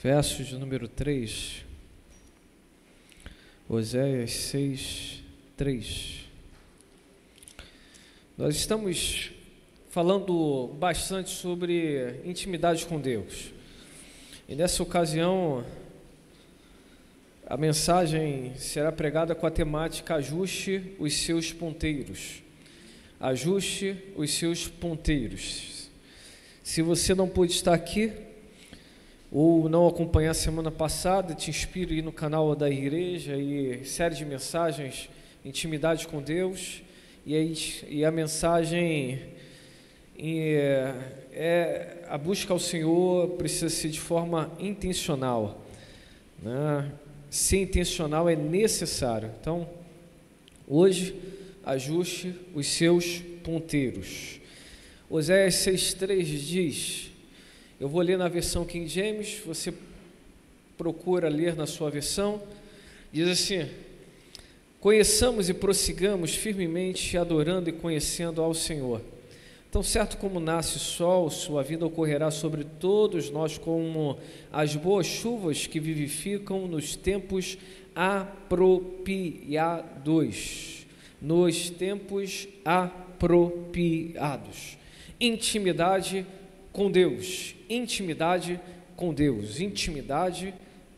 versos de número 3, Oséias 6, 3. Nós estamos falando bastante sobre intimidade com Deus, e nessa ocasião a mensagem será pregada com a temática ajuste os seus ponteiros. Ajuste os seus ponteiros. Se você não pôde estar aqui ou não acompanhar a semana passada, te inspiro a ir no canal da igreja e série de mensagens, intimidade com Deus, e a mensagem a busca ao Senhor precisa ser de forma intencional, né? Ser intencional é necessário. Então, hoje, ajuste os seus ponteiros. Oséias 6,3 diz, eu vou ler na versão King James, você procura ler na sua versão, diz assim: conheçamos e prossigamos firmemente, adorando e conhecendo ao Senhor. Tão certo como nasce o sol, sua vida ocorrerá sobre todos nós como as boas chuvas que vivificam nos tempos apropriados. Nos tempos apropriados. Intimidade com Deus. Intimidade com Deus. Intimidade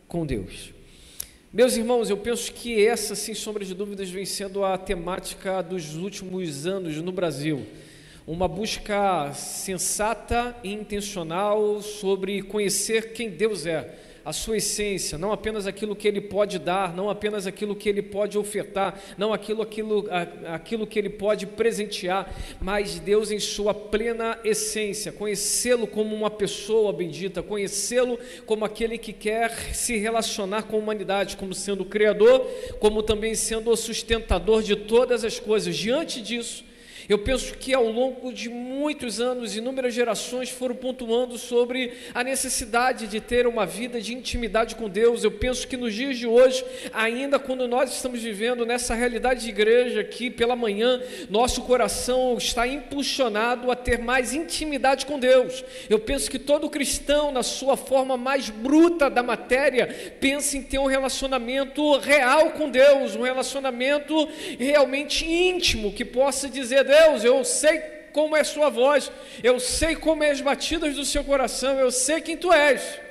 com Deus. Meus irmãos, eu penso que essa, sem sombra de dúvidas, vem sendo a temática dos últimos anos no Brasil. Uma busca sensata e intencional sobre conhecer quem Deus é, a sua essência, não apenas aquilo que Ele pode dar, não apenas aquilo que Ele pode ofertar, não aquilo que Ele pode presentear, mas Deus em sua plena essência, conhecê-lo como uma pessoa bendita, conhecê-lo como aquele que quer se relacionar com a humanidade, como sendo o Criador, como também sendo o sustentador de todas as coisas. Diante disso, eu penso que ao longo de muitos anos, inúmeras gerações foram pontuando sobre a necessidade de ter uma vida de intimidade com Deus. Eu penso que nos dias de hoje, ainda quando nós estamos vivendo nessa realidade de igreja aqui pela manhã, nosso coração está impulsionado a ter mais intimidade com Deus. Eu penso que todo cristão, na sua forma mais bruta da matéria, pensa em ter um relacionamento real com Deus, um relacionamento realmente íntimo, que possa dizer: Deus, eu sei como é sua voz, eu sei como é as batidas do seu coração, eu sei quem tu és.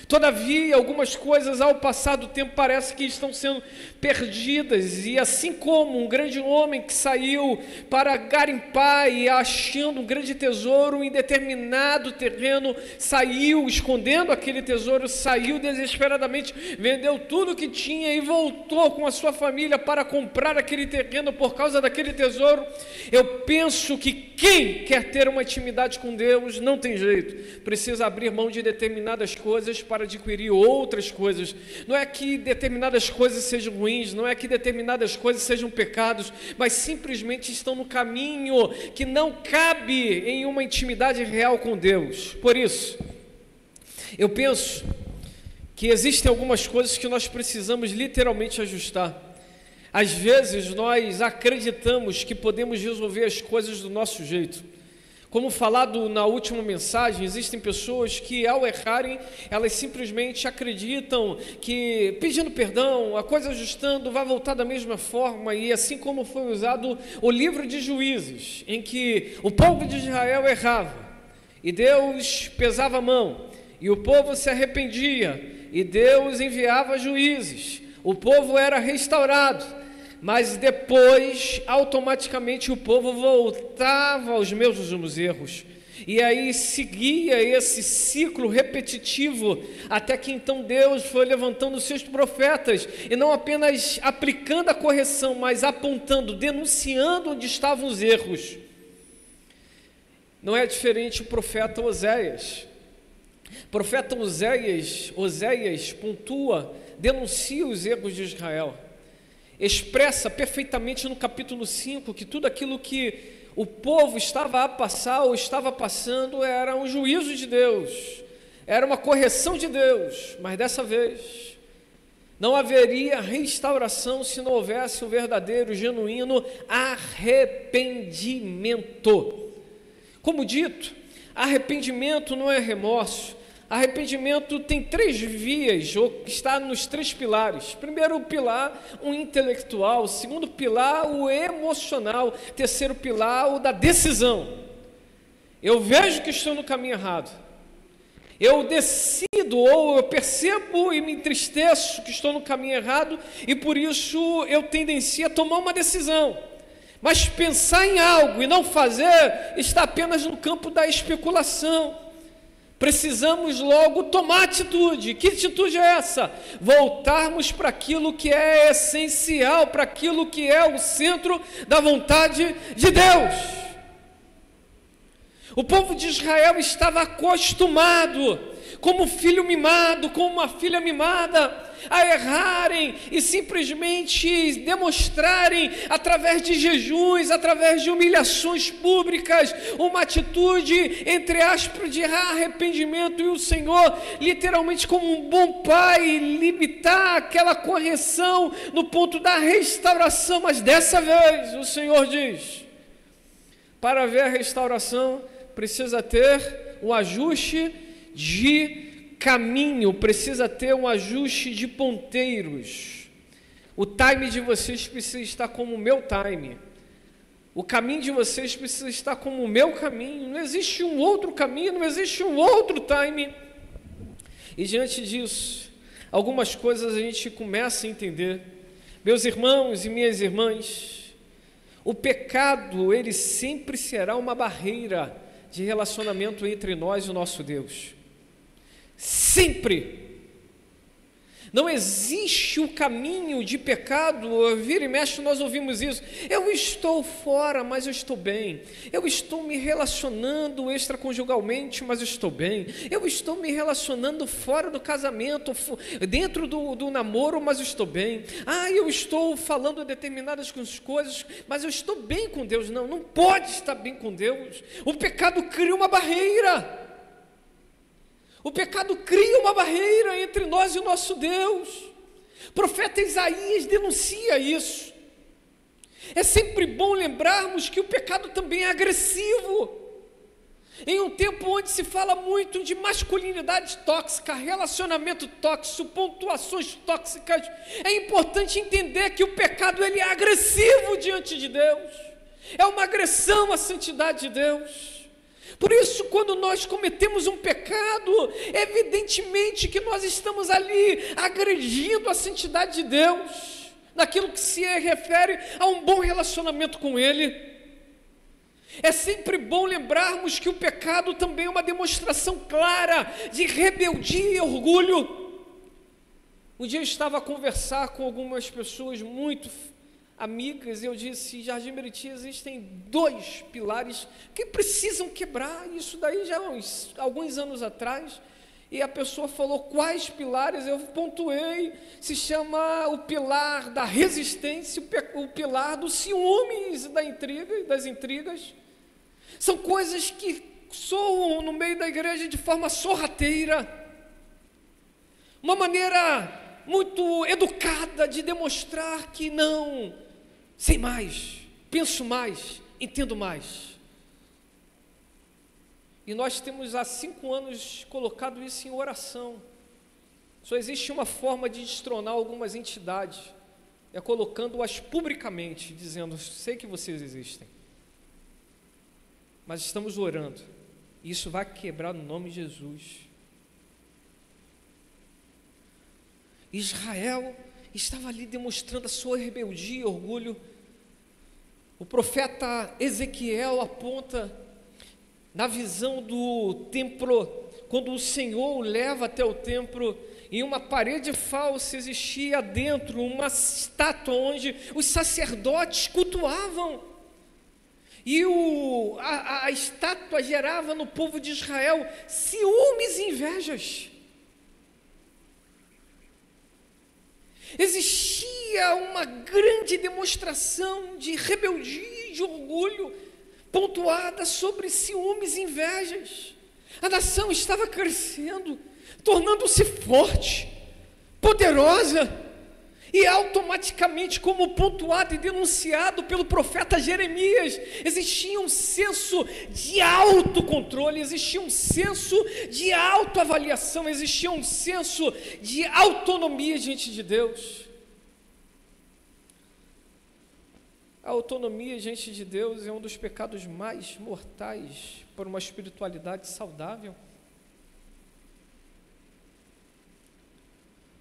Todavia, algumas coisas ao passar do tempo parece que estão sendo perdidas, e assim como um grande homem que saiu para garimpar e achando um grande tesouro em determinado terreno, saiu escondendo aquele tesouro, saiu desesperadamente, vendeu tudo que tinha e voltou com a sua família para comprar aquele terreno por causa daquele tesouro. Eu penso que quem quer ter uma intimidade com Deus não tem jeito, precisa abrir mão de determinadas coisas para adquirir outras coisas. Não é que determinadas coisas sejam ruins, não é que determinadas coisas sejam pecados, mas simplesmente estão no caminho que não cabe em uma intimidade real com Deus. Por isso, eu penso que existem algumas coisas que nós precisamos literalmente ajustar. Às vezes nós acreditamos que podemos resolver as coisas do nosso jeito. Como falado na última mensagem, existem pessoas que, ao errarem, elas simplesmente acreditam que, pedindo perdão, a coisa ajustando, vai voltar da mesma forma. E assim como foi usado o livro de Juízes, em que o povo de Israel errava, e Deus pesava a mão, e o povo se arrependia, e Deus enviava juízes, o povo era restaurado. Mas depois, automaticamente, o povo voltava aos mesmos erros. E aí seguia esse ciclo repetitivo, até que então Deus foi levantando os seus profetas, e não apenas aplicando a correção, mas apontando, denunciando onde estavam os erros. Não é diferente o profeta Oséias. O profeta Oséias pontua, denuncia os erros de Israel. Expressa perfeitamente no capítulo 5 que tudo aquilo que o povo estava a passar ou estava passando era um juízo de Deus, era uma correção de Deus, mas dessa vez não haveria restauração se não houvesse o verdadeiro, genuíno arrependimento. Como dito, arrependimento não é remorso, Arrependimento tem 3 vias, ou está nos 3 pilares. Primeiro pilar, o intelectual. Segundo pilar, o emocional. Terceiro pilar, o da decisão. Eu vejo que estou no caminho errado. Eu decido, ou eu percebo e me entristeço que estou no caminho errado, e por isso eu tendencio a tomar uma decisão. Mas pensar em algo e não fazer está apenas no campo da especulação. Precisamos logo tomar atitude. Que atitude é essa? Voltarmos para aquilo que é essencial, para aquilo que é o centro da vontade de Deus. O povo de Israel estava acostumado, como filho mimado, como uma filha mimada, a errarem e simplesmente demonstrarem, através de jejuns, através de humilhações públicas, uma atitude, entre aspas, de arrependimento, e o Senhor, literalmente como um bom pai, limitar aquela correção no ponto da restauração. Mas dessa vez o Senhor diz: para haver a restauração, precisa ter um ajuste de caminho, precisa ter um ajuste de ponteiros. O time de vocês precisa estar como o meu time. O caminho de vocês precisa estar como o meu caminho. Não existe um outro caminho, não existe um outro time. E diante disso, algumas coisas a gente começa a entender. Meus irmãos e minhas irmãs, o pecado, ele sempre será uma barreira de relacionamento entre nós e o nosso Deus. Sempre. Não existe o caminho de pecado. Vira e mexe nós ouvimos isso: eu estou fora, mas eu estou bem. Eu estou me relacionando extraconjugalmente, mas eu estou bem. Eu estou me relacionando fora do casamento, dentro do namoro, mas eu estou bem. Eu estou falando determinadas coisas, mas eu estou bem com Deus. Não, não pode estar bem com Deus. O pecado cria uma barreira. O pecado cria uma barreira entre nós e o nosso Deus. O profeta Isaías denuncia isso. É sempre bom lembrarmos que o pecado também é agressivo. Em um tempo onde se fala muito de masculinidade tóxica, relacionamento tóxico, pontuações tóxicas, é importante entender que o pecado, ele é agressivo diante de Deus. É uma agressão à santidade de Deus. Por isso, quando nós cometemos um pecado, evidentemente que nós estamos ali agredindo a santidade de Deus, naquilo que se refere a um bom relacionamento com Ele. É sempre bom lembrarmos que o pecado também é uma demonstração clara de rebeldia e orgulho. Um dia eu estava a conversar com algumas pessoas muito amigas, e eu disse: Jardim Meriti, existem 2 pilares que precisam quebrar. Isso daí já alguns anos atrás. E a pessoa falou: quais pilares? Eu pontuei. Se chama o pilar da resistência, o pilar dos ciúmes e das intrigas. São coisas que soam no meio da igreja de forma sorrateira, uma maneira muito educada de demonstrar que não, sei mais, penso mais, entendo mais. E nós temos há 5 anos colocado isso em oração. Só existe uma forma de destronar algumas entidades, é colocando-as publicamente, dizendo: sei que vocês existem, mas estamos orando, e isso vai quebrar no nome de Jesus. Israel estava ali demonstrando a sua rebeldia e orgulho. O profeta Ezequiel aponta na visão do templo, quando o Senhor o leva até o templo, em uma parede falsa existia dentro uma estátua onde os sacerdotes cultuavam, e a estátua gerava no povo de Israel ciúmes e invejas. Existia uma grande demonstração de rebeldia e de orgulho, pontuada sobre ciúmes e invejas. A nação estava crescendo, tornando-se forte, poderosa, E automaticamente, como pontuado e denunciado pelo profeta Jeremias, existia um senso de autocontrole, existia um senso de autoavaliação, existia um senso de autonomia diante de Deus. A autonomia diante de Deus é um dos pecados mais mortais para uma espiritualidade saudável.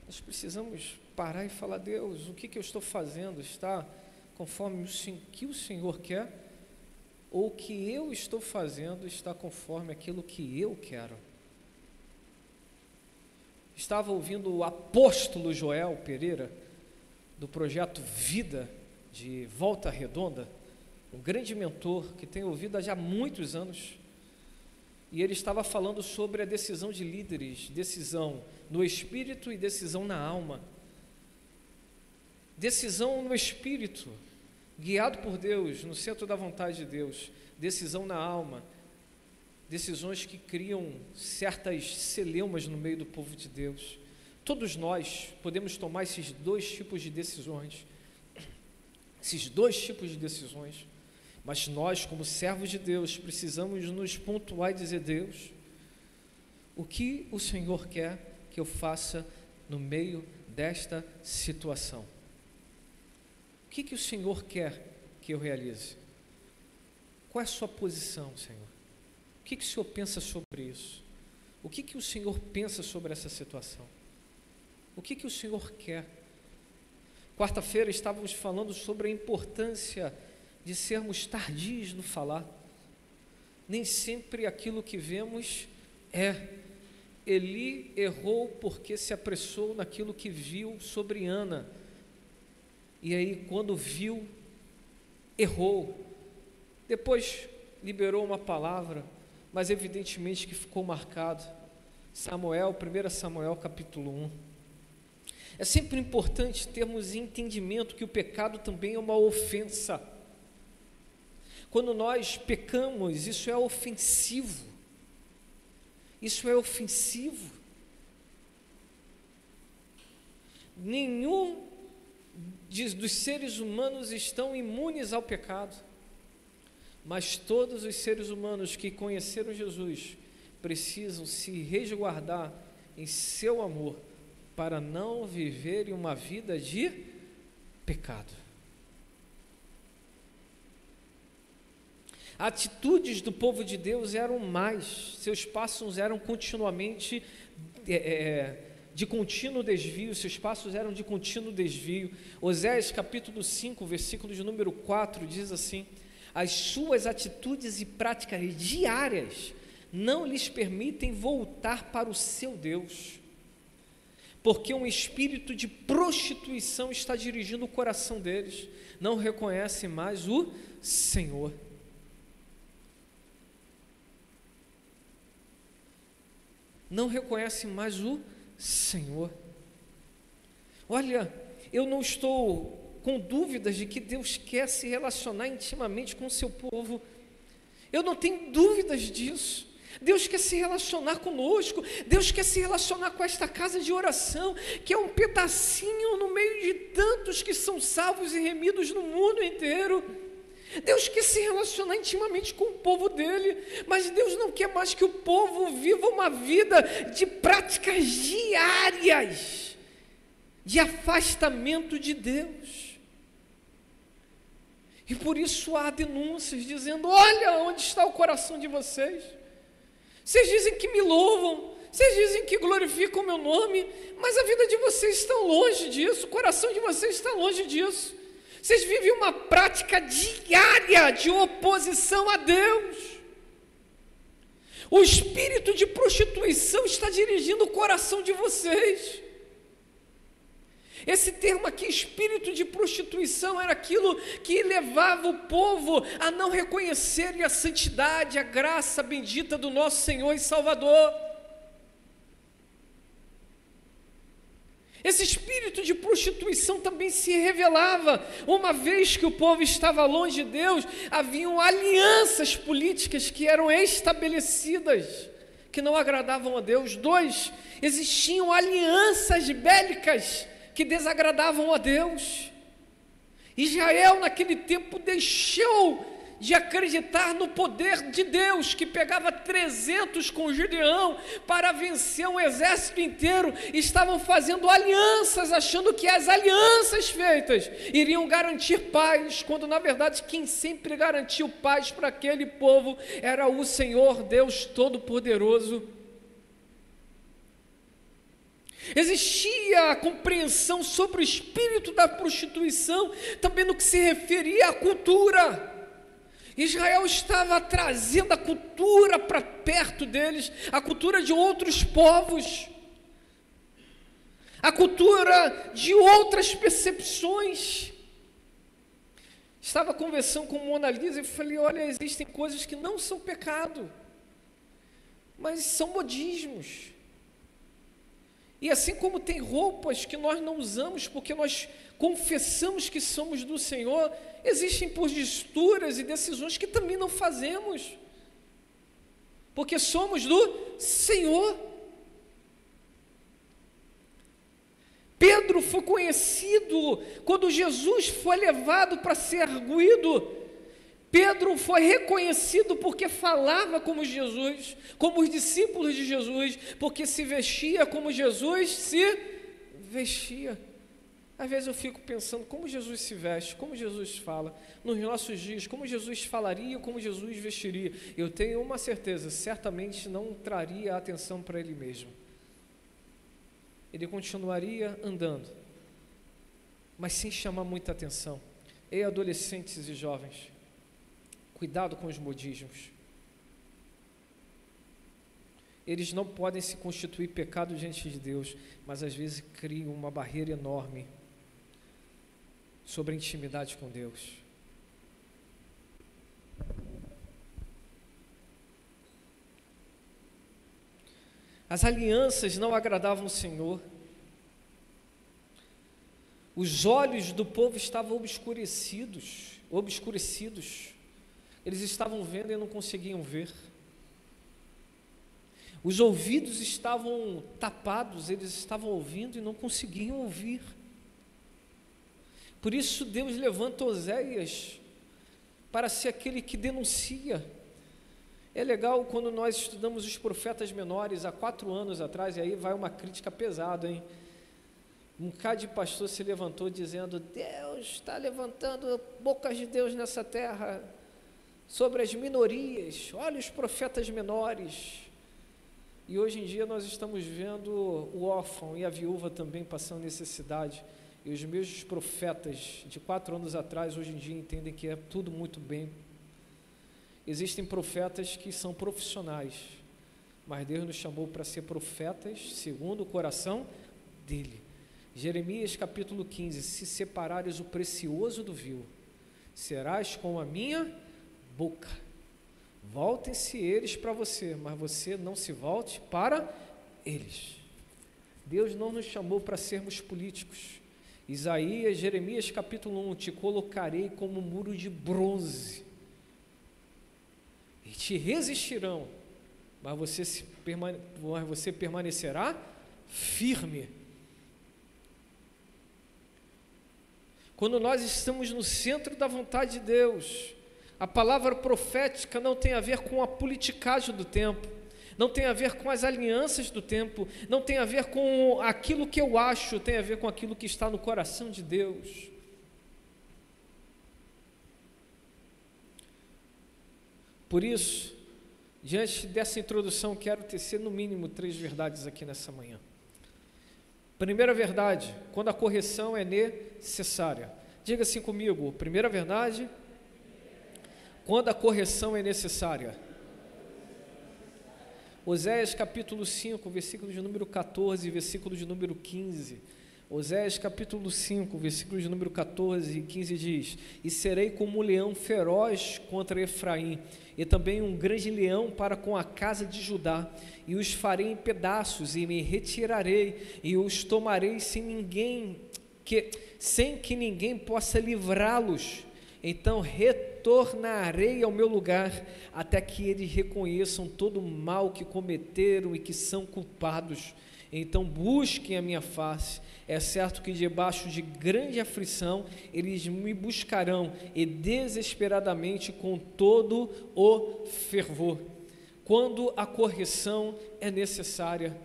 Nós precisamos parar e falar: Deus, o que eu estou fazendo está conforme o que o Senhor quer, ou o que eu estou fazendo está conforme aquilo que eu quero? Estava ouvindo o apóstolo Joel Pereira, do projeto Vida, de Volta Redonda, um grande mentor que tenho ouvido há já muitos anos, e ele estava falando sobre a decisão de líderes, decisão no espírito e decisão na alma. Decisão no espírito, guiado por Deus, no centro da vontade de Deus. Decisão na alma, decisões que criam certas celeumas no meio do povo de Deus. Todos nós podemos tomar esses dois tipos de decisões, mas nós, como servos de Deus, precisamos nos pontuar e dizer: Deus, o que o Senhor quer que eu faça no meio desta situação? O que o Senhor quer que eu realize? Qual é a sua posição, Senhor? O que o Senhor pensa sobre isso? O que o Senhor pensa sobre essa situação? O que o Senhor quer? Quarta-feira estávamos falando sobre a importância de sermos tardios no falar. Nem sempre aquilo que vemos é. Eli errou porque se apressou naquilo que viu sobre Ana. E aí, quando viu, errou. Depois liberou uma palavra, mas evidentemente que ficou marcado. 1 Samuel capítulo 1. É sempre importante termos entendimento que o pecado também é uma ofensa. Quando nós pecamos, isso é ofensivo. Isso é ofensivo. Nenhum dos seres humanos estão imunes ao pecado, mas todos os seres humanos que conheceram Jesus precisam se resguardar em seu amor para não viverem uma vida de pecado. Atitudes do povo de Deus eram mais, seus passos eram continuamente de contínuo desvio, seus passos eram de contínuo desvio. Oséias capítulo 5, versículo de número 4 diz assim: as suas atitudes e práticas diárias não lhes permitem voltar para o seu Deus, porque um espírito de prostituição está dirigindo o coração deles, não reconhecem mais o Senhor. Não reconhecem mais o Senhor. Olha, eu não estou com dúvidas de que Deus quer se relacionar intimamente com o seu povo. Eu não tenho dúvidas disso. Deus quer se relacionar conosco. Deus quer se relacionar com esta casa de oração, que é um pedacinho no meio de tantos que são salvos e remidos no mundo inteiro. Deus quer se relacionar intimamente com o povo dele, mas Deus não quer mais que o povo viva uma vida de práticas diárias, de afastamento de Deus. E por isso há denúncias dizendo: olha onde está o coração de vocês. Vocês dizem que me louvam, vocês dizem que glorificam o meu nome, mas a vida de vocês está longe disso, o coração de vocês está longe disso. Vocês vivem uma prática diária de oposição a Deus. O espírito de prostituição está dirigindo o coração de vocês. Esse termo aqui, espírito de prostituição, era aquilo que levava o povo a não reconhecerem a santidade, a graça bendita do nosso Senhor e Salvador. Esse espírito de prostituição também se revelava, uma vez que o povo estava longe de Deus, haviam alianças políticas que eram estabelecidas, que não agradavam a Deus. 2, existiam alianças bélicas que desagradavam a Deus. Israel naquele tempo deixou de acreditar no poder de Deus, que pegava 300 com Gideão para vencer um exército inteiro. Estavam fazendo alianças, achando que as alianças feitas iriam garantir paz, quando na verdade quem sempre garantiu paz para aquele povo era o Senhor Deus Todo-Poderoso. Existia a compreensão sobre o espírito da prostituição, também no que se referia à cultura. Israel estava trazendo a cultura para perto deles, a cultura de outros povos, a cultura de outras percepções. Estava conversando com Mona Lisa e falei, olha, existem coisas que não são pecado, mas são modismos. E assim como tem roupas que nós não usamos porque nós confessamos que somos do Senhor, existem posturas e decisões que também não fazemos, porque somos do Senhor. Pedro foi conhecido quando Jesus foi levado para ser arguido. Pedro foi reconhecido porque falava como Jesus, como os discípulos de Jesus, porque se vestia como Jesus se vestia. Às vezes eu fico pensando como Jesus se veste, como Jesus fala, nos nossos dias, como Jesus falaria, como Jesus vestiria. Eu tenho uma certeza, certamente não traria atenção para ele mesmo. Ele continuaria andando, mas sem chamar muita atenção. Ei, adolescentes e jovens, cuidado com os modismos. Eles não podem se constituir pecado diante de Deus, mas às vezes criam uma barreira enorme sobre a intimidade com Deus. As alianças não agradavam o Senhor. Os olhos do povo estavam obscurecidos. Eles estavam vendo e não conseguiam ver. Os ouvidos estavam tapados, eles estavam ouvindo e não conseguiam ouvir. Por isso Deus levanta Oséias para ser aquele que denuncia. É legal quando nós estudamos os profetas menores há 4 anos atrás, e aí vai uma crítica pesada, hein? Um bocado de pastor se levantou dizendo, Deus está levantando bocas de Deus nessa terra, sobre as minorias, olha os profetas menores. E hoje em dia nós estamos vendo o órfão e a viúva também passando necessidade, e os mesmos profetas de 4 anos atrás, hoje em dia entendem que é tudo muito bem. Existem profetas que são profissionais, mas Deus nos chamou para ser profetas segundo o coração dele. Jeremias capítulo 15, se separares o precioso do vil, serás com a minha boca. Voltem-se eles para você, mas você não se volte para eles. Deus não nos chamou para sermos políticos. Jeremias capítulo 1, te colocarei como muro de bronze, e te resistirão, mas você permanecerá firme. Quando nós estamos no centro da vontade de Deus, a palavra profética não tem a ver com a politicagem do tempo, não tem a ver com as alianças do tempo, não tem a ver com aquilo que eu acho, tem a ver com aquilo que está no coração de Deus. Por isso, diante dessa introdução, quero tecer no mínimo 3 verdades aqui nessa manhã. Primeira verdade, quando a correção é necessária. Diga assim comigo, primeira verdade, quando a correção é necessária. Oséias capítulo 5, versículo de número 14 e versículo de número 15. Oséias capítulo 5, versículo de número 14 e 15 diz, e serei como um leão feroz contra Efraim, e também um grande leão para com a casa de Judá, e os farei em pedaços, e me retirarei, e os tomarei sem que ninguém possa livrá-los. Então retornarei ao meu lugar, até que eles reconheçam todo o mal que cometeram e que são culpados. Então busquem a minha face. É certo que debaixo de grande aflição eles me buscarão, e desesperadamente com todo o fervor. Quando a correção é necessária,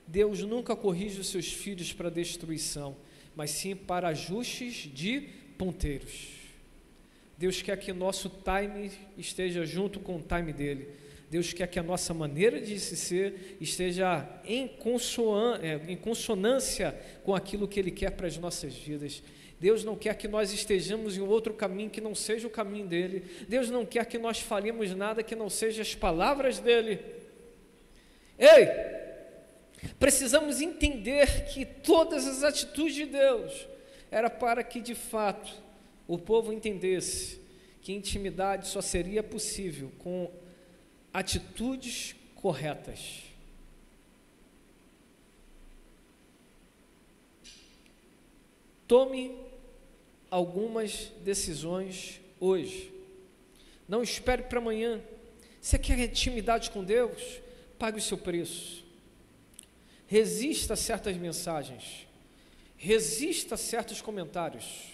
Deus nunca corrige os seus filhos para destruição, mas sim para ajustes de ponteiros. Deus quer que nosso time esteja junto com o time dele. Deus quer que a nossa maneira de se ser esteja em consonância com aquilo que Ele quer para as nossas vidas. Deus não quer que nós estejamos em outro caminho que não seja o caminho dEle. Deus não quer que nós falemos nada que não seja as palavras dEle. Ei! Precisamos entender que todas as atitudes de Deus era para que de fato o povo entendesse que intimidade só seria possível com atitudes corretas. Tome algumas decisões hoje. Não espere para amanhã. Você quer intimidade com Deus? Pague o seu preço. Resista a certas mensagens. Resista a certos comentários.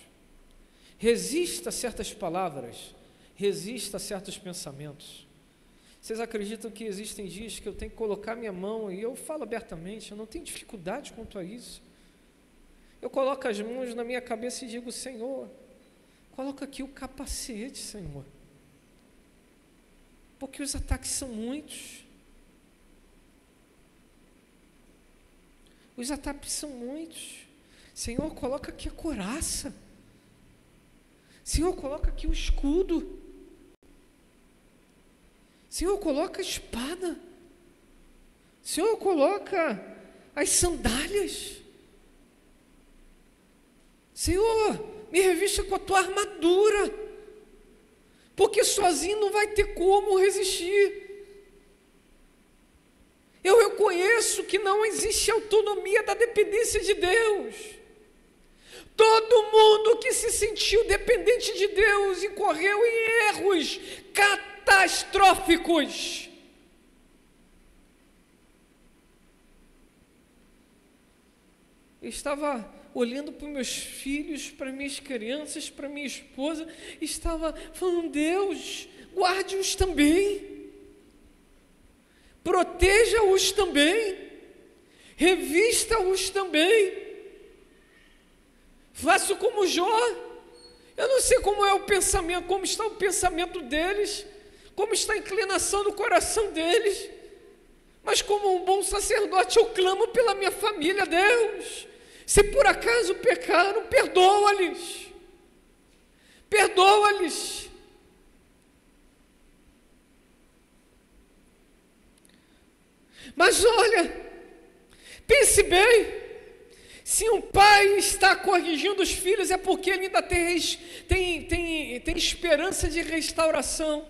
Resista a certas palavras. Resista a certos pensamentos. Vocês acreditam que existem dias que eu tenho que colocar minha mão, e eu falo abertamente, eu não tenho dificuldade quanto a isso. Eu coloco as mãos na minha cabeça e digo: Senhor, coloca aqui o capacete, Senhor. Porque os ataques são muitos. Os ataques são muitos. Senhor, coloca aqui a couraça. Senhor, coloca aqui o escudo. Senhor, coloca a espada. Senhor, coloca as sandálias. Senhor, me revista com a tua armadura, porque sozinho não vai ter como resistir. Eu reconheço que não existe autonomia da dependência de Deus. Todo mundo que se sentiu dependente de Deus incorreu em erros catastróficos. Eu estava olhando para os meus filhos, para minhas crianças, para minha esposa, estava falando: Deus, guarde-os também, proteja-os também, revista-os também. Faço como Jó. Eu não sei como é o pensamento, como está o pensamento deles, como está a inclinação do coração deles, mas como um bom sacerdote eu clamo pela minha família. Deus, se por acaso pecaram, perdoa-lhes, perdoa-lhes. Mas olha, pense bem, se um pai está corrigindo os filhos é porque ele ainda tem esperança de restauração.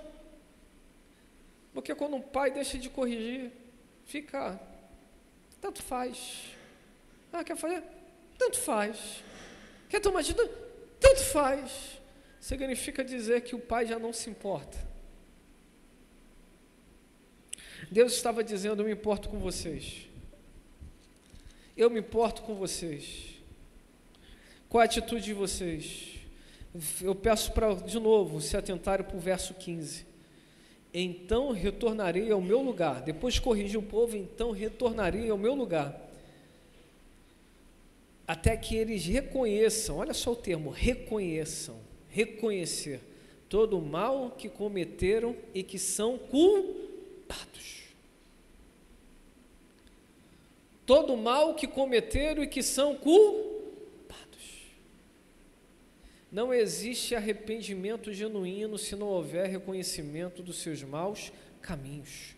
Porque quando um pai deixa de corrigir, fica, tanto faz. Quer fazer? Tanto faz. Quer tomar atitude? Tanto faz. Significa dizer que o pai já não se importa. Deus estava dizendo: eu me importo com vocês. Eu me importo com vocês. Qual a atitude de vocês? Eu peço para, de novo, se atentarem para o verso 15. Então retornarei ao meu lugar. Depois de corrigir o povo, então retornarei ao meu lugar, até que eles reconheçam, olha só o termo, reconheçam, reconhecer todo o mal que cometeram e que são culpados. Todo o mal que cometeram e que são culpados. Não existe arrependimento genuíno se não houver reconhecimento dos seus maus caminhos.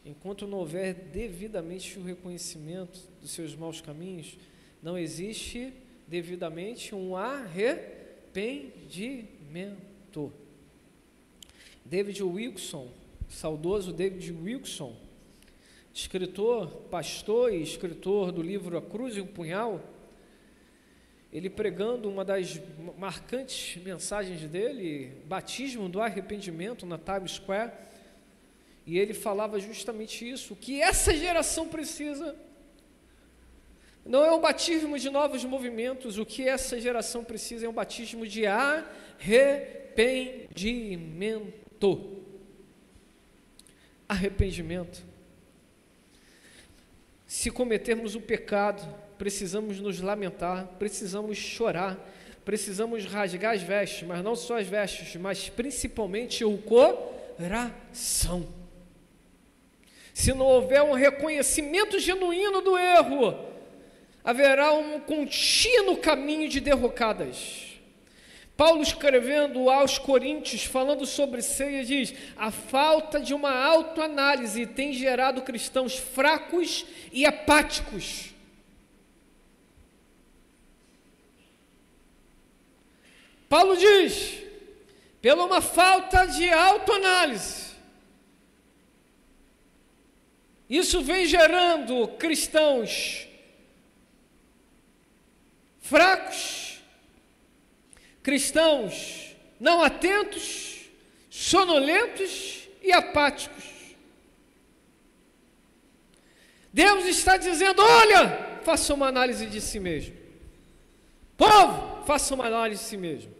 Enquanto não houver devidamente o reconhecimento dos seus maus caminhos, não existe devidamente um arrependimento. David Wilkerson, saudoso David Wilkerson, escritor, pastor e escritor do livro A Cruz e o Punhal, ele pregando uma das marcantes mensagens dele, batismo do arrependimento na Times Square, e ele falava justamente isso, o que essa geração precisa não é um batismo de novos movimentos, o que essa geração precisa é um batismo de arrependimento. Arrependimento. Se cometermos o pecado, precisamos nos lamentar, precisamos chorar, precisamos rasgar as vestes, mas não só as vestes, mas principalmente o coração. Se não houver um reconhecimento genuíno do erro, haverá um contínuo caminho de derrocadas. Paulo, escrevendo aos Coríntios, falando sobre ceia, diz: a falta de uma autoanálise tem gerado cristãos fracos e apáticos. Paulo diz, pela uma falta de autoanálise, isso vem gerando cristãos fracos, cristãos não atentos, sonolentos e apáticos. Deus está dizendo: olha, faça uma análise de si mesmo. Povo, faça uma análise de si mesmo.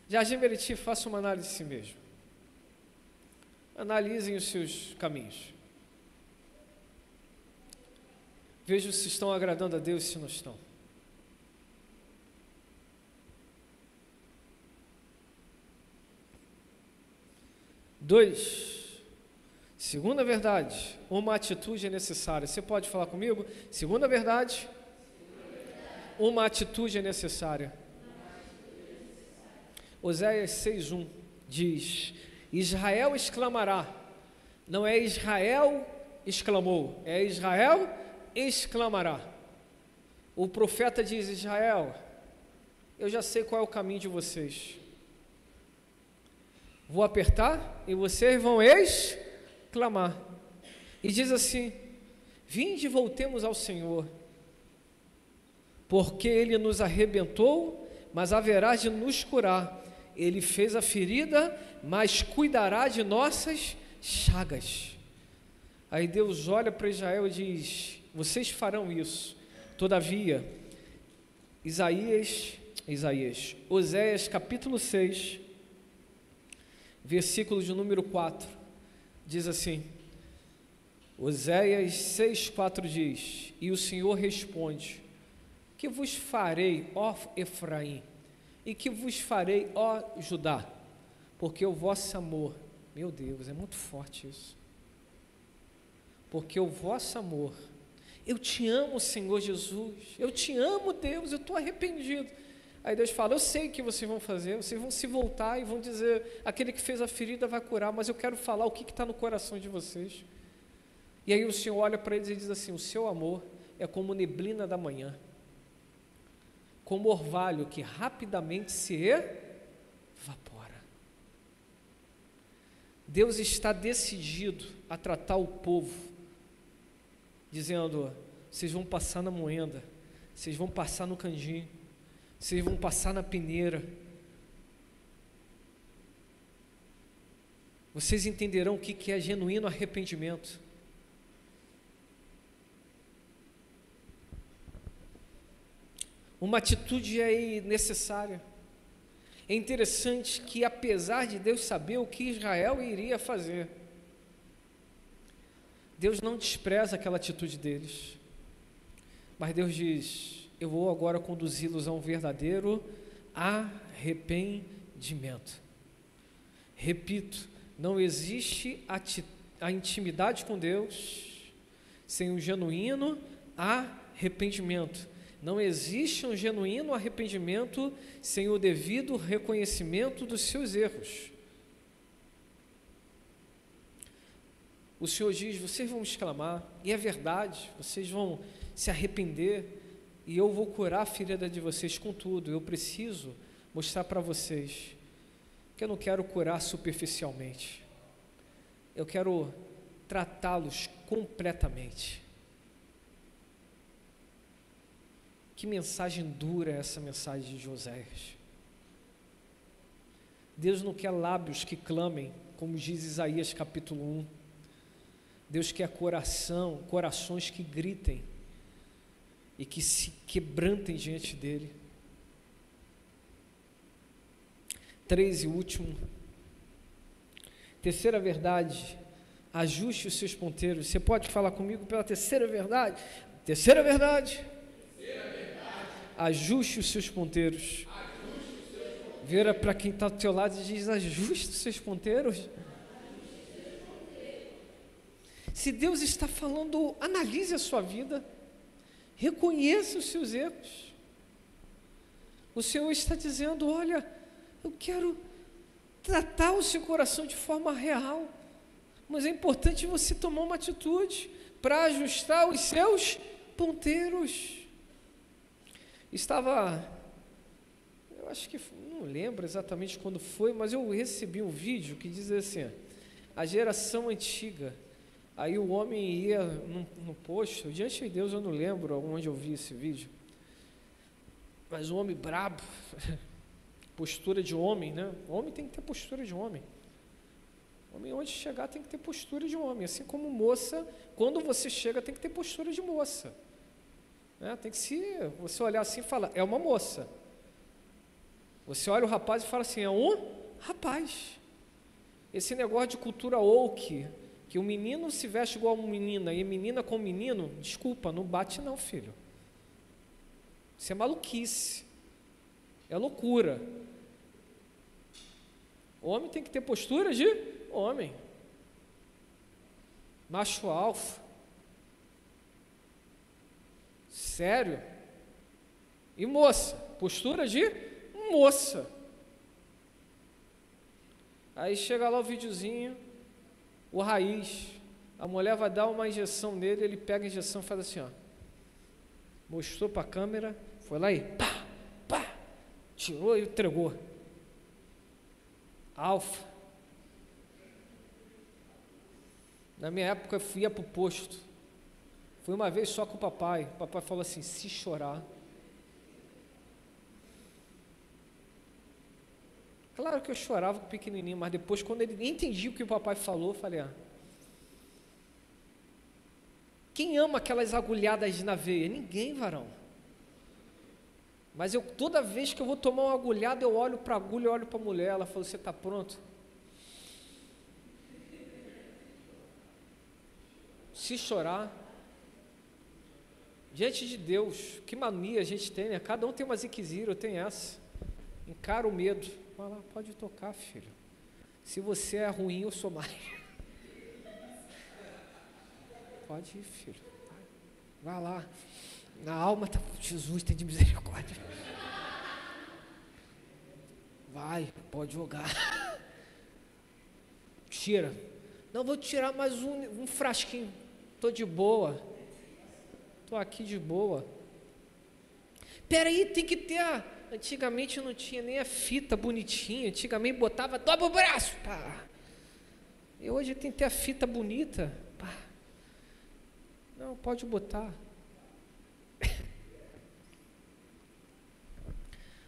Jardim Meriti, faça uma análise de si mesmo. Analisem os seus caminhos. Vejam se estão agradando a Deus, se não estão. Segunda verdade, uma atitude é necessária. Você pode falar comigo? Segunda verdade, uma atitude é necessária. Oséias 6:1 diz: Israel exclamará. Não é Israel exclamou, é Israel exclamará. O profeta diz: Israel, eu já sei qual é o caminho de vocês. Vou apertar e vocês vão exclamar. E diz assim: vinde e voltemos ao Senhor, porque Ele nos arrebentou, mas haverá de nos curar. Ele fez a ferida, mas cuidará de nossas chagas. Aí Deus olha para Israel e diz: vocês farão isso. Todavia, Oséias capítulo 6, versículo de número 4, diz assim, Oséias 6:4 diz: e o Senhor responde: que vos farei, ó Efraim, e que vos farei, ó Judá, porque o vosso amor, meu Deus, é muito forte isso, porque o vosso amor, eu te amo, Senhor Jesus, eu te amo, Deus, eu estou arrependido. Aí Deus fala: eu sei o que vocês vão fazer, vocês vão se voltar e vão dizer: aquele que fez a ferida vai curar, mas eu quero falar o que está no coração de vocês. E aí o Senhor olha para eles e diz assim: o seu amor é como neblina da manhã, como orvalho que rapidamente se evapora. Deus está decidido a tratar o povo, dizendo: vocês vão passar na moenda, vocês vão passar no candim, vocês vão passar na peneira, vocês entenderão o que é genuíno arrependimento. Uma atitude é necessária. É interessante que, apesar de Deus saber o que Israel iria fazer, Deus não despreza aquela atitude deles, mas Deus diz: eu vou agora conduzi-los a um verdadeiro arrependimento. Repito, não existe a intimidade com Deus sem um genuíno arrependimento. Não existe um genuíno arrependimento sem o devido reconhecimento dos seus erros. O Senhor diz: vocês vão exclamar, e é verdade, vocês vão se arrepender, e eu vou curar a ferida de vocês. Contudo, eu preciso mostrar para vocês que eu não quero curar superficialmente, eu quero tratá-los completamente. Que mensagem dura é essa mensagem de Oséias. Deus não quer lábios que clamem, como diz Isaías capítulo 1. Deus quer corações que gritem e que se quebrantem diante dele. 3 e último. Terceira verdade, ajuste os seus ponteiros. Você pode falar comigo pela terceira verdade? Terceira verdade. Ajuste os seus ponteiros. Vira para quem está do teu lado e diz: ajuste os seus ponteiros. Se Deus está falando, analise a sua vida, reconheça os seus erros. O Senhor está dizendo: olha, eu quero tratar o seu coração de forma real, mas é importante você tomar uma atitude para ajustar os seus ponteiros. Eu acho que, não lembro exatamente quando foi, mas eu recebi um vídeo que diz assim: a geração antiga. Aí o homem ia no posto, diante de Deus eu não lembro onde eu vi esse vídeo, mas o homem brabo, postura de homem, né? O homem tem que ter postura de homem. O homem, onde chegar, tem que ter postura de homem. Assim como moça, quando você chega, tem que ter postura de moça. Né? Tem que você olhar assim e falar: é uma moça. Você olha o rapaz e fala assim: é um rapaz. Esse negócio de cultura woke, que o menino se veste igual a uma menina e a menina com o menino, desculpa, não bate não, filho. Isso é maluquice. É loucura. O homem tem que ter postura de homem. Macho alfa. Sério. E moça, postura de moça. Aí chega lá o videozinho, o raiz, a mulher vai dar uma injeção nele, ele pega a injeção e faz assim, ó. Mostrou para a câmera, foi lá e pá, pá, tirou e entregou. Alfa. Na minha época eu ia para o posto. Fui uma vez só com o papai. O papai falou assim: se chorar. Claro que eu chorava com o pequenininho, mas depois, quando ele entendi o que o papai falou, eu falei: quem ama aquelas agulhadas na veia? Ninguém, varão. Mas toda vez que eu vou tomar uma agulhada, eu olho para a agulha, eu olho para a mulher. Ela falou: você está pronto? Se chorar, diante de Deus, que mania a gente tem, né? Cada um tem uma ziquezira, eu tenho essa. Encara o medo. Vai lá, pode tocar, filho. Se você é ruim, eu sou mais. Pode ir, filho. Vai lá. Na alma está Jesus, tem de misericórdia. Vai, pode jogar. Tira. Não, vou tirar mais um frasquinho. Estou de boa. Estou aqui de boa. Peraí, tem que ter Antigamente não tinha nem a fita bonitinha. Antigamente botava, dobra o braço. Pá. E hoje tem que ter a fita bonita. Pá. Não, pode botar.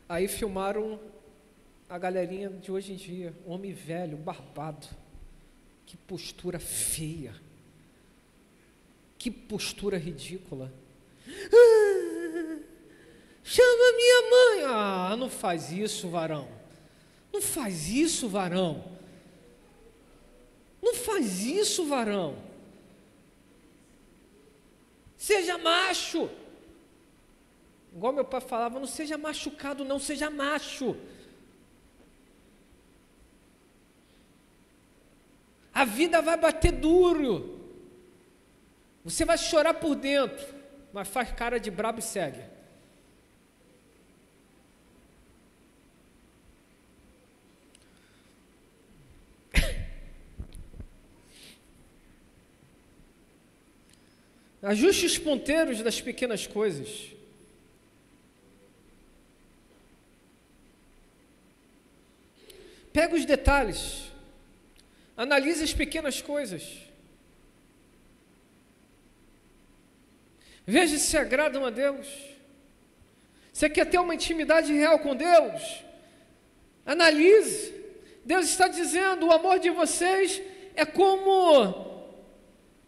Aí filmaram a galerinha de hoje em dia, um homem velho, barbado. Que postura feia. Que postura ridícula. Chama minha mãe. Ah, não faz isso, varão. Não faz isso, varão. Não faz isso, varão. Seja macho. Igual meu pai falava, não seja machucado, não, seja macho. A vida vai bater duro. Você vai chorar por dentro, mas faz cara de brabo e segue. Ajuste os ponteiros das pequenas coisas. Pega os detalhes. Analise as pequenas coisas. Veja se agradam a Deus. Você quer ter uma intimidade real com Deus? Analise. Deus está dizendo: o amor de vocês é como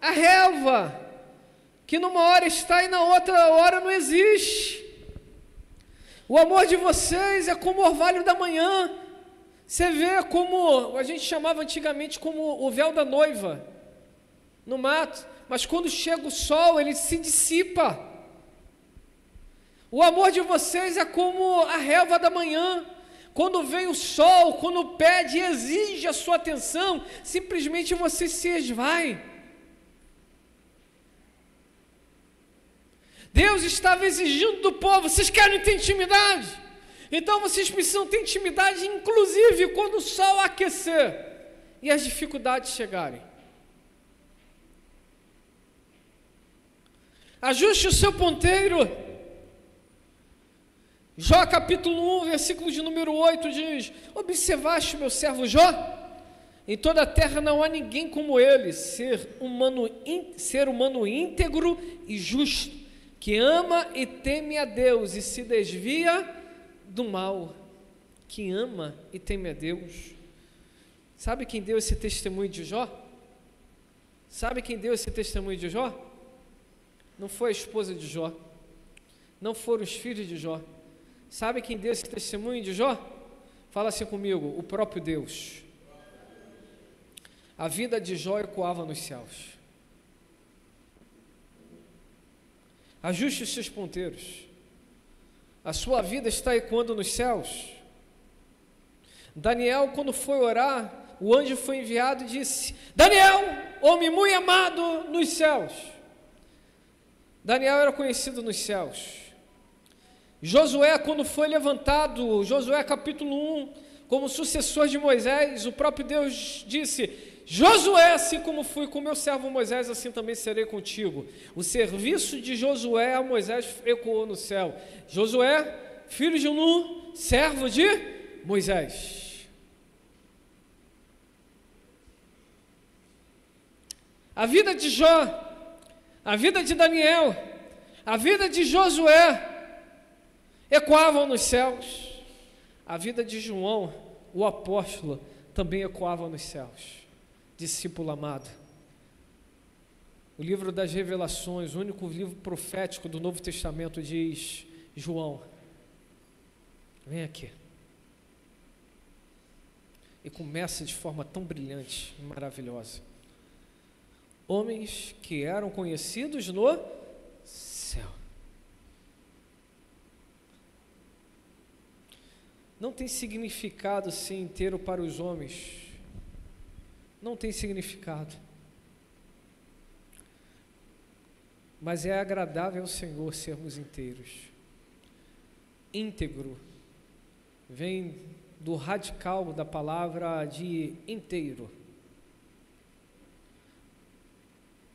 a relva, que numa hora está e na outra hora não existe. O amor de vocês é como o orvalho da manhã. Você vê como a gente chamava antigamente como o véu da noiva no mato, mas quando chega o sol ele se dissipa. O amor de vocês é como a relva da manhã. Quando vem o sol, quando pede e exige a sua atenção, simplesmente você se esvai. Deus estava exigindo do povo: vocês querem ter intimidade? Então vocês precisam ter intimidade, inclusive quando o sol aquecer e as dificuldades chegarem. Ajuste o seu ponteiro. Jó capítulo 1, versículo de número 8 diz: observaste meu servo Jó? Em toda a terra não há ninguém como ele, ser humano íntegro e justo, que ama e teme a Deus e se desvia do mal. Que ama e teme a Deus. Sabe quem deu esse testemunho de Jó? Sabe quem deu esse testemunho de Jó? Não foi a esposa de Jó, não foram os filhos de Jó. Sabe quem deu esse testemunho de Jó? Fala assim comigo: o próprio Deus. A vida de Jó ecoava nos céus. Ajuste os seus ponteiros. A sua vida está ecoando nos céus. Daniel, quando foi orar, o anjo foi enviado e disse: Daniel, homem muito amado nos céus. Daniel era conhecido nos céus. Josué, quando foi levantado, Josué capítulo 1, como sucessor de Moisés, o próprio Deus disse: Josué, assim como fui com meu servo Moisés, assim também serei contigo. O serviço de Josué a Moisés ecoou no céu. Josué, filho de Nun, servo de Moisés. A vida de Jó, a vida de Daniel, a vida de Josué ecoavam nos céus. A vida de João, o apóstolo, também ecoava nos céus. Discípulo amado, o livro das Revelações, o único livro profético do Novo Testamento, diz: João, vem aqui. E começa de forma tão brilhante e maravilhosa. Homens que eram conhecidos no céu. Não tem significado ser inteiro para os homens. Não tem significado. Mas é agradável ao Senhor sermos inteiros. Íntegro vem do radical da palavra de inteiro.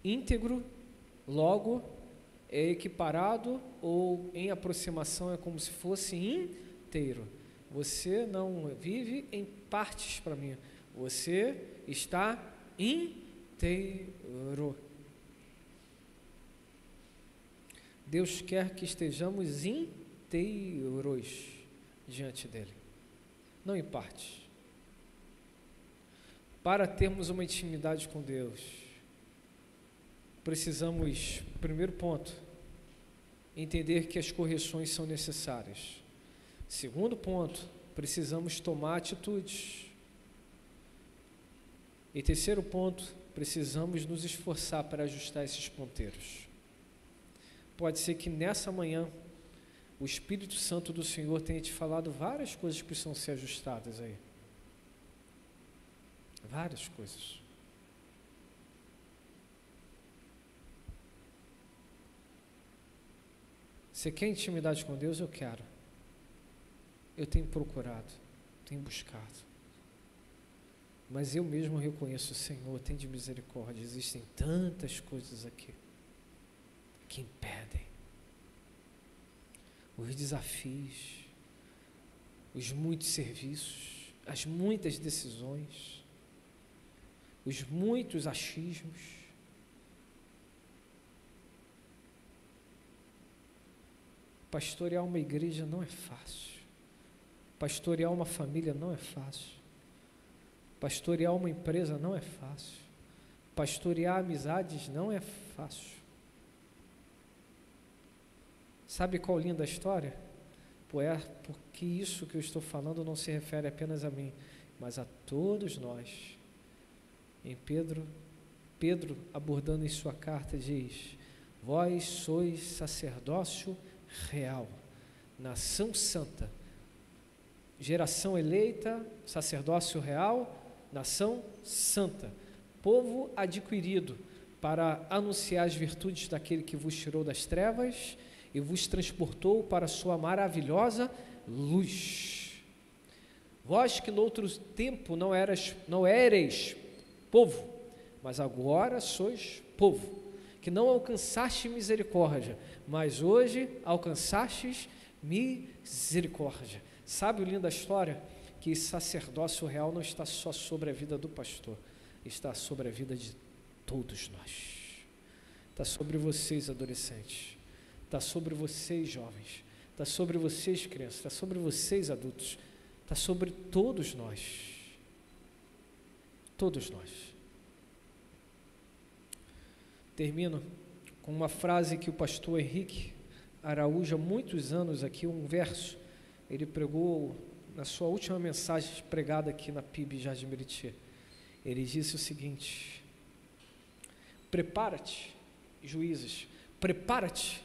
Íntegro, logo, é equiparado ou em aproximação é como se fosse inteiro. Você não vive em partes para mim. Você está inteiro. Deus quer que estejamos inteiros diante dele, não em partes. Para termos uma intimidade com Deus, precisamos, primeiro ponto, entender que as correções são necessárias. Segundo ponto, precisamos tomar atitudes. E terceiro ponto, precisamos nos esforçar para ajustar esses ponteiros. Pode ser que nessa manhã o Espírito Santo do Senhor tenha te falado várias coisas que precisam ser ajustadas aí. Várias coisas. Você quer intimidade com Deus? Eu quero. Eu tenho procurado, tenho buscado. Mas eu mesmo reconheço: Senhor, tem de misericórdia, existem tantas coisas aqui que impedem. Os desafios, os muitos serviços, as muitas decisões, os muitos achismos. Pastorear uma igreja não é fácil. Pastorear uma família não é fácil. Pastorear uma empresa não é fácil. Pastorear amizades não é fácil. Sabe qual linda história? Porque isso que eu estou falando não se refere apenas a mim, mas a todos nós. Em Pedro, abordando em sua carta, diz: vós sois sacerdócio real, nação santa, geração eleita, sacerdócio real, nação santa, povo adquirido para anunciar as virtudes daquele que vos tirou das trevas e vos transportou para a sua maravilhosa luz. Vós que no outro tempo não éreis povo, mas agora sois povo, que não alcançastes misericórdia, mas hoje alcançastes misericórdia. Sabe o lindo da história? Que sacerdócio real não está só sobre a vida do pastor, está sobre a vida de todos nós. Está sobre vocês, adolescentes, está sobre vocês, jovens, está sobre vocês, crianças, está sobre vocês, adultos, está sobre todos nós. Todos nós. Termino com uma frase que o pastor Henrique Araújo, há muitos anos aqui, um verso, ele pregou na sua última mensagem pregada aqui na PIB Jardim Meriti. Ele disse o seguinte: prepara-te, juízes, prepara-te,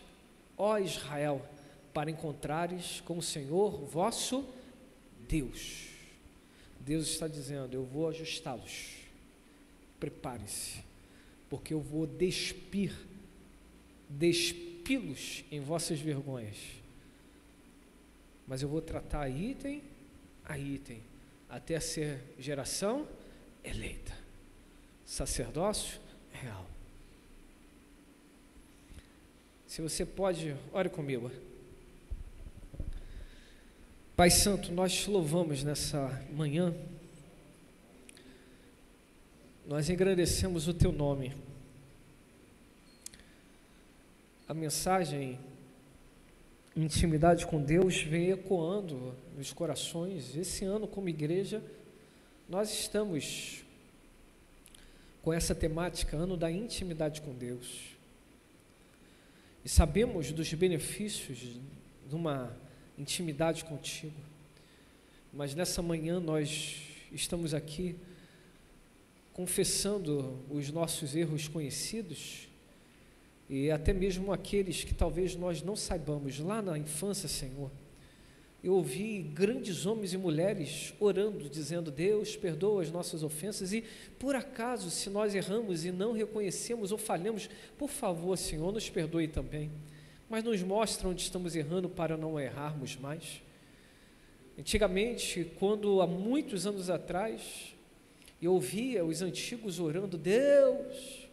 ó Israel, para encontrares com o Senhor vosso Deus. Deus está dizendo: eu vou ajustá-los, prepare-se, porque eu vou despi-los em vossas vergonhas, mas eu vou tratar item a item, até ser geração eleita, sacerdócio real. Se você pode, ore comigo. Pai Santo, nós te louvamos nessa manhã, nós engrandecemos o teu nome. A mensagem intimidade com Deus vem ecoando nos corações. Esse ano, como igreja, nós estamos com essa temática, ano da intimidade com Deus, e sabemos dos benefícios de uma intimidade contigo, mas nessa manhã nós estamos aqui confessando os nossos erros conhecidos e até mesmo aqueles que talvez nós não saibamos. Lá na infância, Senhor, eu ouvi grandes homens e mulheres orando, dizendo: Deus, perdoa as nossas ofensas, e por acaso, se nós erramos e não reconhecemos ou falhamos, por favor, Senhor, nos perdoe também, mas nos mostra onde estamos errando para não errarmos mais. Antigamente, quando há muitos anos atrás, eu ouvia os antigos orando: Deus,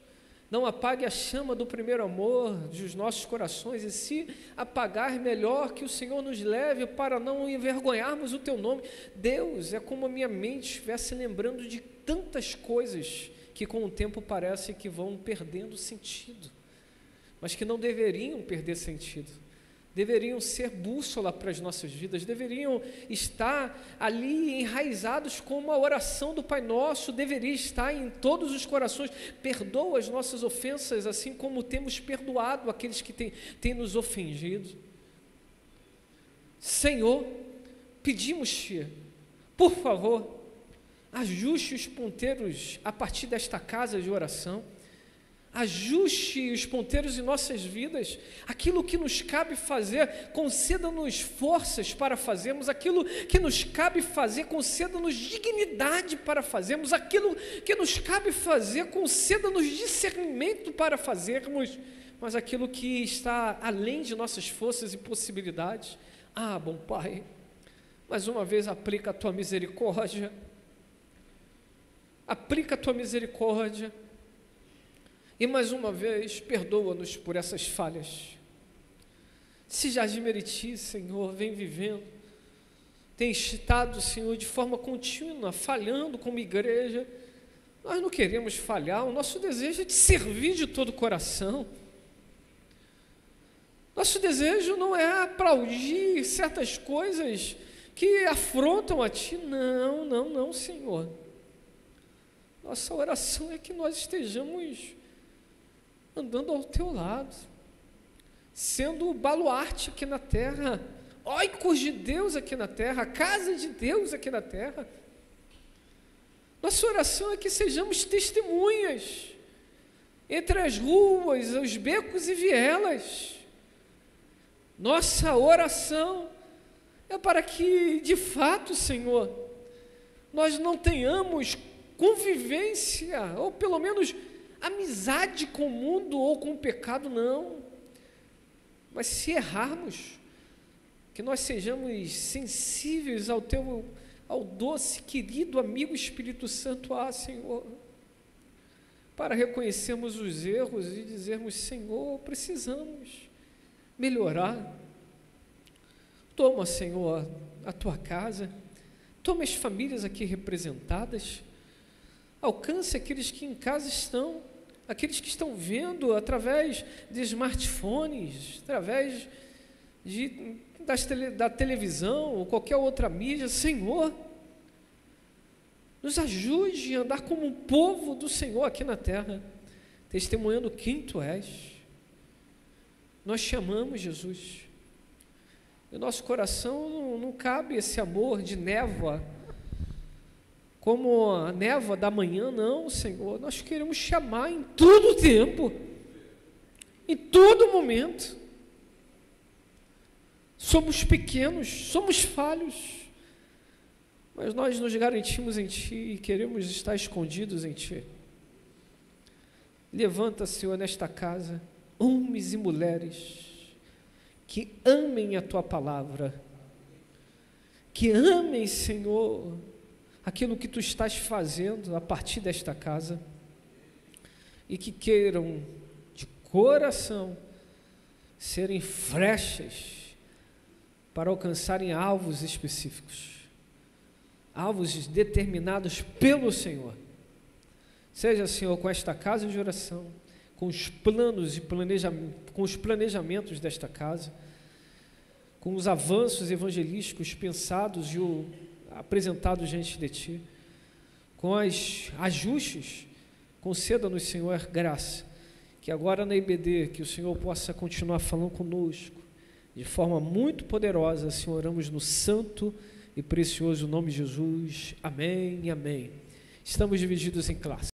não apague a chama do primeiro amor dos nossos corações, e se apagar, melhor que o Senhor nos leve para não envergonharmos o teu nome. Deus, é como a minha mente estivesse lembrando de tantas coisas que com o tempo parece que vão perdendo sentido, mas que não deveriam perder sentido, deveriam ser bússola para as nossas vidas, deveriam estar ali enraizados como a oração do Pai Nosso deveria estar em todos os corações. Perdoa as nossas ofensas, assim como temos perdoado aqueles que têm nos ofendido. Senhor, pedimos-te, por favor, ajuste os ponteiros a partir desta casa de oração, ajuste os ponteiros em nossas vidas, aquilo que nos cabe fazer, conceda-nos forças para fazermos, aquilo que nos cabe fazer, conceda-nos dignidade para fazermos, aquilo que nos cabe fazer, conceda-nos discernimento para fazermos, mas aquilo que está além de nossas forças e possibilidades, bom Pai, mais uma vez aplica a Tua misericórdia, e mais uma vez, perdoa-nos por essas falhas. Se Jardim Meriti, Senhor, vem vivendo, tem estado, Senhor, de forma contínua, falhando como igreja, nós não queremos falhar, o nosso desejo é te servir de todo o coração. Nosso desejo não é aplaudir certas coisas que afrontam a Ti. Não, não, não, Senhor. Nossa oração é que nós estejamos andando ao Teu lado, sendo o baluarte aqui na terra, oicos de Deus aqui na terra, a casa de Deus aqui na terra. Nossa oração é que sejamos testemunhas entre as ruas, os becos e vielas. Nossa oração é para que, de fato, Senhor, nós não tenhamos convivência, ou pelo menos amizade com o mundo ou com o pecado, não. Mas se errarmos, que nós sejamos sensíveis ao doce, querido amigo Espírito Santo, Senhor, para reconhecermos os erros e dizermos: Senhor, precisamos melhorar. Toma, Senhor, a Tua casa, toma as famílias aqui representadas, alcance aqueles que em casa estão, aqueles que estão vendo através de smartphones, através da televisão ou qualquer outra mídia. Senhor, nos ajude a andar como um povo do Senhor aqui na terra, testemunhando quem Tu és. Nós Te amamos, Jesus. No nosso coração não cabe esse amor de névoa, como a névoa da manhã, não, Senhor. Nós queremos Te amar em todo tempo, em todo momento. Somos pequenos, somos falhos, mas nós nos garantimos em Ti e queremos estar escondidos em Ti. Levanta, Senhor, nesta casa, homens e mulheres que amem a Tua palavra, que amem, Senhor, aquilo que Tu estás fazendo a partir desta casa, e que queiram de coração serem flechas para alcançarem alvos específicos, alvos determinados pelo Senhor. Seja, Senhor, com esta casa de oração, com os planos e com os planejamentos desta casa, com os avanços evangelísticos pensados e apresentados diante de Ti, com os ajustes, conceda-nos, Senhor, graça, que agora na IBD, que o Senhor possa continuar falando conosco, de forma muito poderosa. Assim oramos no santo e precioso nome de Jesus. Amém e amém. Estamos divididos em classe.